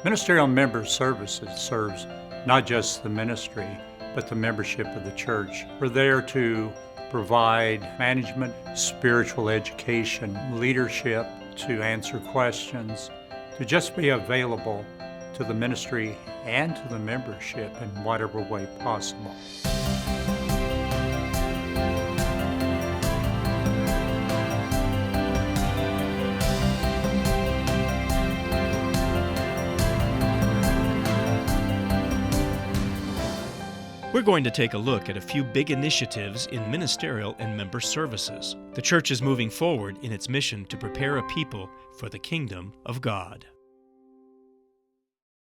Ministerial Member Services serves not just the ministry, but the membership of the church. We're there to provide management, spiritual education, leadership, to answer questions, to just be available to the ministry and to the membership in whatever way possible. We're going to take a look at a few big initiatives in ministerial and member services. The church is moving forward in its mission to prepare a people for the kingdom of God.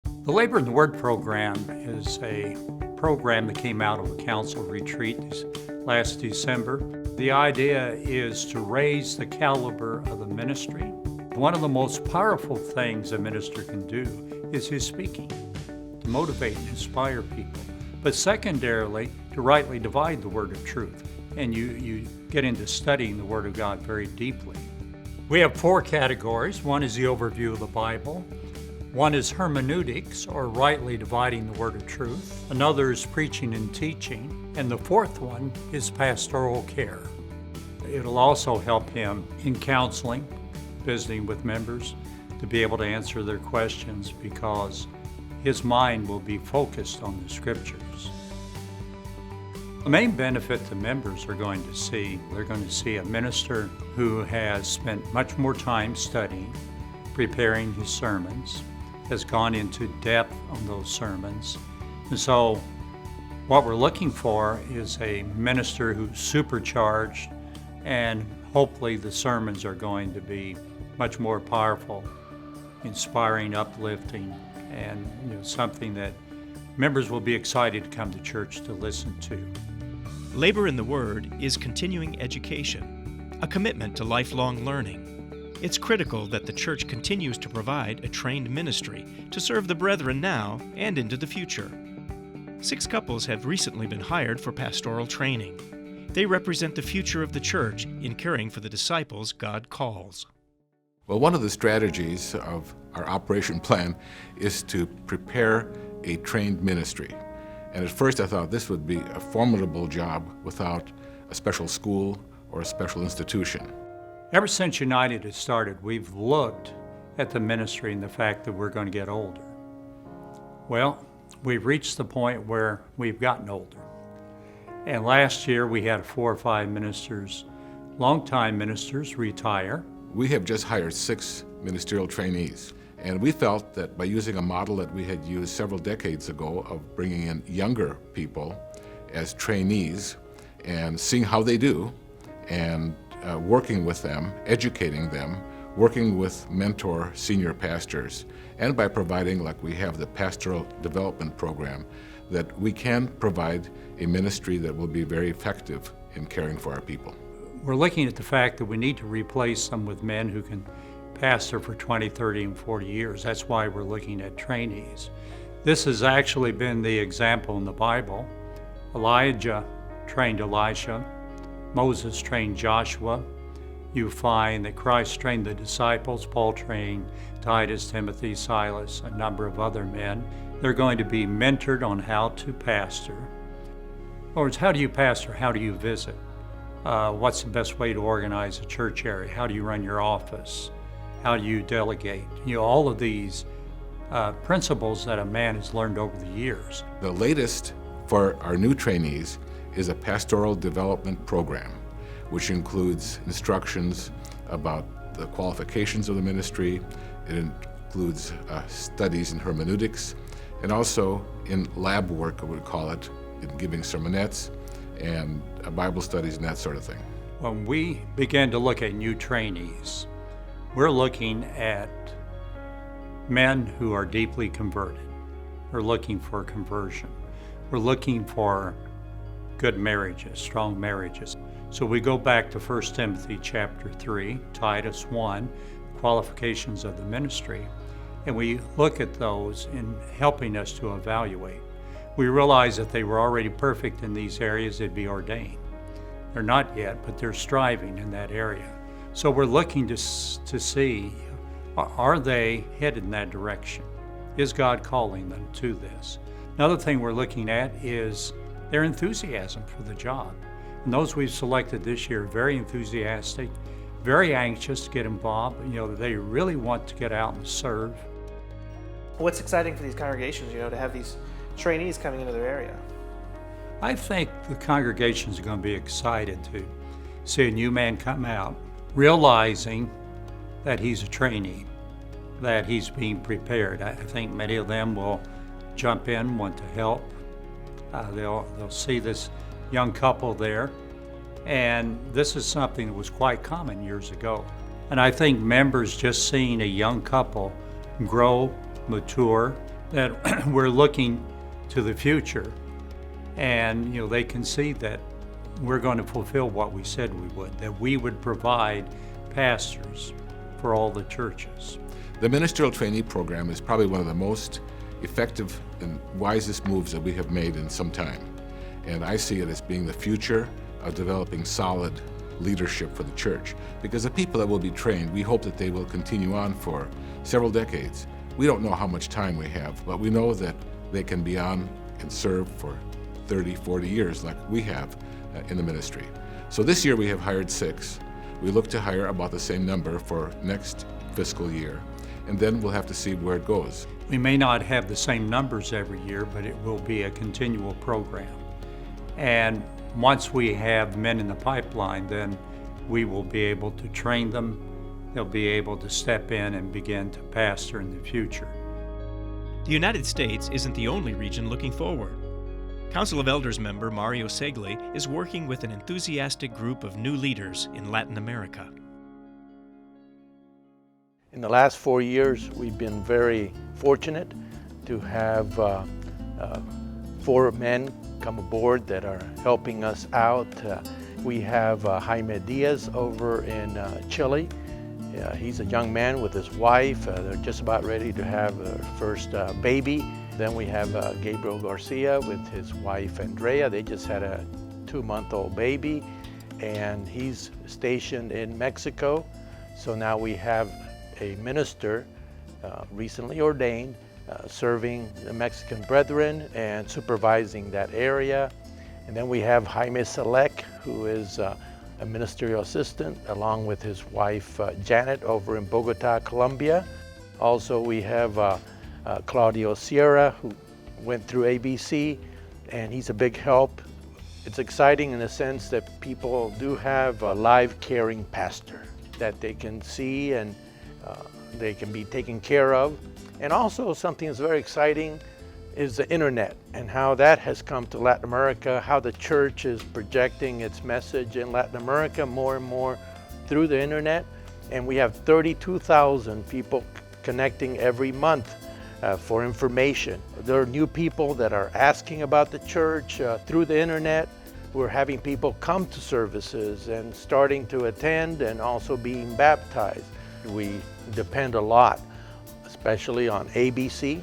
The Labor in the Word program is a program that came out of a council retreat last December. The idea is to raise the caliber of the ministry. One of the most powerful things a minister can do is his speaking, to motivate and inspire people. But secondarily, to rightly divide the word of truth. And you get into studying the Word of God very deeply. We have 4 categories. One is the overview of the Bible. One is hermeneutics, or rightly dividing the word of truth. Another is preaching and teaching. And the 4th one is pastoral care. It'll also help him in counseling, visiting with members, to be able to answer their questions, because his mind will be focused on the Scriptures. The main benefit the members are going to see, they're going to see a minister who has spent much more time studying, preparing his sermons, has gone into depth on those sermons. And so what we're looking for is a minister who's supercharged, and hopefully the sermons are going to be much more powerful, inspiring, uplifting, and something that members will be excited to come to church to listen to. Labor in the Word is continuing education, a commitment to lifelong learning. It's critical that the church continues to provide a trained ministry to serve the brethren now and into the future. 6 couples have recently been hired for pastoral training. They represent the future of the church in caring for the disciples God calls. Well, one of the strategies of our operation plan is to prepare a trained ministry. And at first I thought this would be a formidable job without a special school or a special institution. Ever since United has started, we've looked at the ministry and the fact that we're going to get older. Well, we've reached the point where we've gotten older. And last year we had 4 or 5 ministers, longtime ministers, retire. We have just hired 6 ministerial trainees, and we felt that by using a model that we had used several decades ago of bringing in younger people as trainees and seeing how they do, and working with them, educating them, working with mentor senior pastors, and by providing, like we have the Pastoral Development Program, that we can provide a ministry that will be very effective in caring for our people. We're looking at the fact that we need to replace them with men who can pastor for 20, 30, and 40 years. That's why we're looking at trainees. This has actually been the example in the Bible. Elijah trained Elisha. Moses trained Joshua. You find that Christ trained the disciples. Paul trained Titus, Timothy, Silas, a number of other men. They're going to be mentored on how to pastor. In other words, how do you pastor? How do you visit? What's the best way to organize a church area? How do you run your office? How do you delegate? All of these principles that a man has learned over the years. The latest for our new trainees is a pastoral development program, which includes instructions about the qualifications of the ministry. It includes studies in hermeneutics, and also in lab work, I would call it, in giving sermonettes and Bible studies and that sort of thing. When we begin to look at new trainees, we're looking at men who are deeply converted. We're looking for conversion. We're looking for good marriages, strong marriages. So we go back to 1 Timothy chapter 3, Titus 1, qualifications of the ministry, and we look at those in helping us to evaluate. We realize that they were already perfect in these areas, they'd be ordained. They're not yet, but they're striving in that area. So we're looking to see, are they headed in that direction? Is God calling them to this? Another thing we're looking at is their enthusiasm for the job. And those we've selected this year, very enthusiastic, very anxious to get involved. They really want to get out and serve. What's exciting for these congregations, to have these trainees coming into their area? I think the congregations are going to be excited to see a new man come out, realizing that he's a trainee, that he's being prepared. I think many of them will jump in, want to help. They'll see this young couple there, and this is something that was quite common years ago. And I think members just seeing a young couple grow, mature, that we're looking to the future, and they can see that we're going to fulfill what we said we would, that we would provide pastors for all the churches. The ministerial trainee program is probably one of the most effective and wisest moves that we have made in some time. And I see it as being the future of developing solid leadership for the church. Because the people that will be trained, we hope that they will continue on for several decades. We don't know how much time we have, but we know that they can be on and serve for 30, 40 years like we have in the ministry. So this year we have hired 6. We look to hire about the same number for next fiscal year, and then we'll have to see where it goes. We may not have the same numbers every year, but it will be a continual program. And once we have men in the pipeline, then we will be able to train them. They'll be able to step in and begin to pastor in the future. The United States isn't the only region looking forward. Council of Elders member Mario Segli is working with an enthusiastic group of new leaders in Latin America. In the last 4 years, we've been very fortunate to have 4 men come aboard that are helping us out. We have Jaime Diaz over in Chile. He's a young man with his wife. They're just about ready to have their first baby. Then we have Gabriel Garcia with his wife Andrea. They just had a 2-month-old baby, and he's stationed in Mexico. So now we have a minister recently ordained serving the Mexican brethren and supervising that area. And then we have Jaime Selec, who is a ministerial assistant, along with his wife Janet over in Bogota, Colombia. Also we have Claudio Sierra, who went through ABC, and he's a big help. It's exciting in the sense that people do have a live caring pastor that they can see and they can be taken care of. And also something that's very exciting is the internet and how that has come to Latin America, how the church is projecting its message in Latin America more and more through the internet. And we have 32,000 people connecting every month for information. There are new people that are asking about the church through the internet. We're having people come to services and starting to attend and also being baptized. We depend a lot, especially on ABC,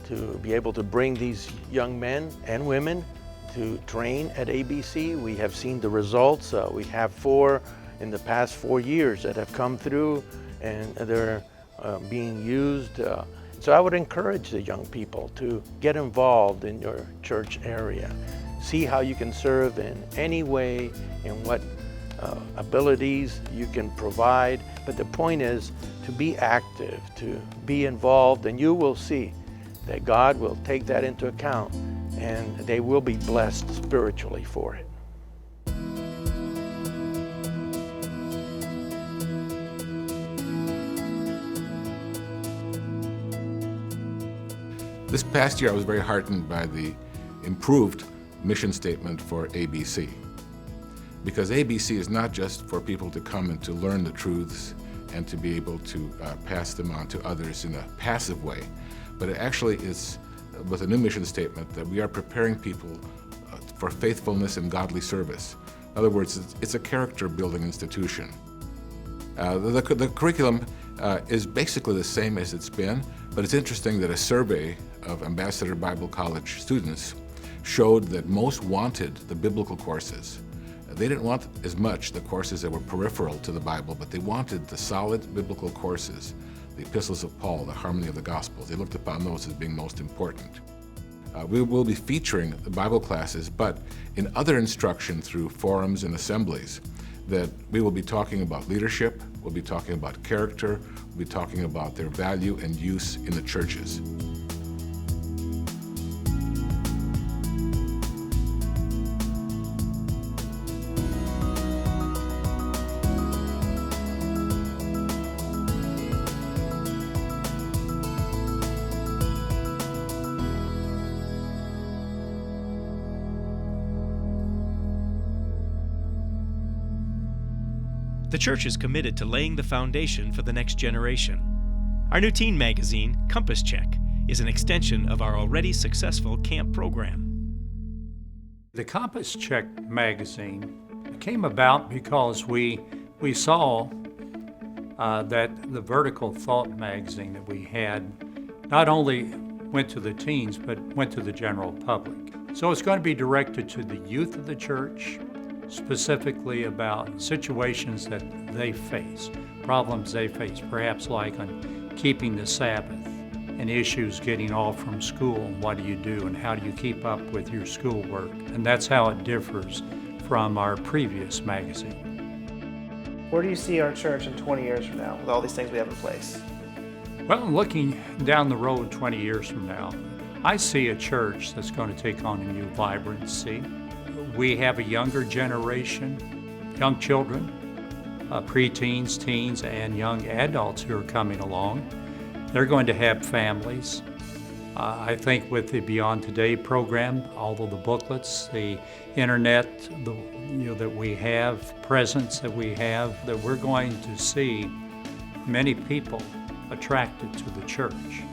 to be able to bring these young men and women to train at ABC. We have seen the results. We have 4 in the past 4 years that have come through, and they're being used. So I would encourage the young people to get involved in your church area. See how you can serve in any way, in what abilities you can provide. But the point is to be active, to be involved, and you will see that God will take that into account and they will be blessed spiritually for it. This past year I was very heartened by the improved mission statement for ABC. Because ABC is not just for people to come and to learn the truths and to be able to pass them on to others in a passive way, but it actually is, with a new mission statement, that we are preparing people for faithfulness and godly service. In other words, it's a character-building institution. The curriculum is basically the same as it's been, but it's interesting that a survey of Ambassador Bible College students showed that most wanted the biblical courses. They didn't want as much the courses that were peripheral to the Bible, but they wanted the solid biblical courses the epistles of Paul, the harmony of the Gospels. They looked upon those as being most important. We will be featuring the Bible classes, but in other instruction through forums and assemblies, that we will be talking about leadership, we'll be talking about character, we'll be talking about their value and use in the churches. The church is committed to laying the foundation for the next generation. Our new teen magazine, Compass Check, is an extension of our already successful camp program. The Compass Check magazine came about because we saw that the Vertical Thought magazine that we had not only went to the teens, but went to the general public. So it's going to be directed to the youth of the church, specifically about situations that they face, problems they face, perhaps like on keeping the Sabbath and issues getting off from school, and what do you do and how do you keep up with your schoolwork. And that's how it differs from our previous magazine. Where do you see our church in 20 years from now with all these things we have in place? Well, looking down the road 20 years from now, I see a church that's going to take on a new vibrancy. We have a younger generation, young children, preteens, teens, and young adults who are coming along. They're going to have families. I think with the Beyond Today program, all of the booklets, the internet, that we have, presence that we have, that we're going to see many people attracted to the church.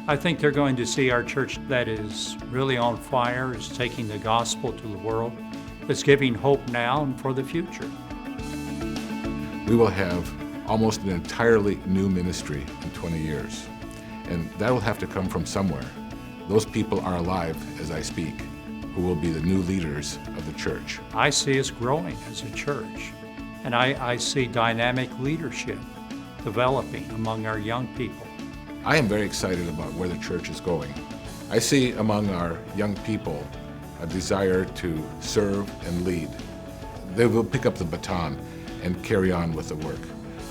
I think they're going to see our church that is really on fire, is taking the gospel to the world, that's giving hope now and for the future. We will have almost an entirely new ministry in 20 years, and that will have to come from somewhere. Those people are alive as I speak, who will be the new leaders of the church. I see us growing as a church, and I see dynamic leadership developing among our young people. I am very excited about where the church is going. I see among our young people a desire to serve and lead. They will pick up the baton and carry on with the work.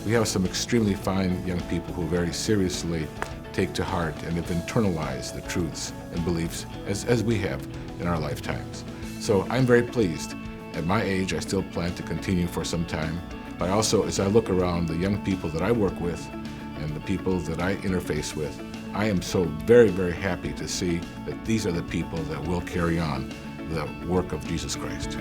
We have some extremely fine young people who very seriously take to heart and have internalized the truths and beliefs as we have in our lifetimes. So I'm very pleased. At my age, I still plan to continue for some time, but also as I look around the young people that I work with and the people that I interface with, I am so very, very happy to see that these are the people that will carry on the work of Jesus Christ.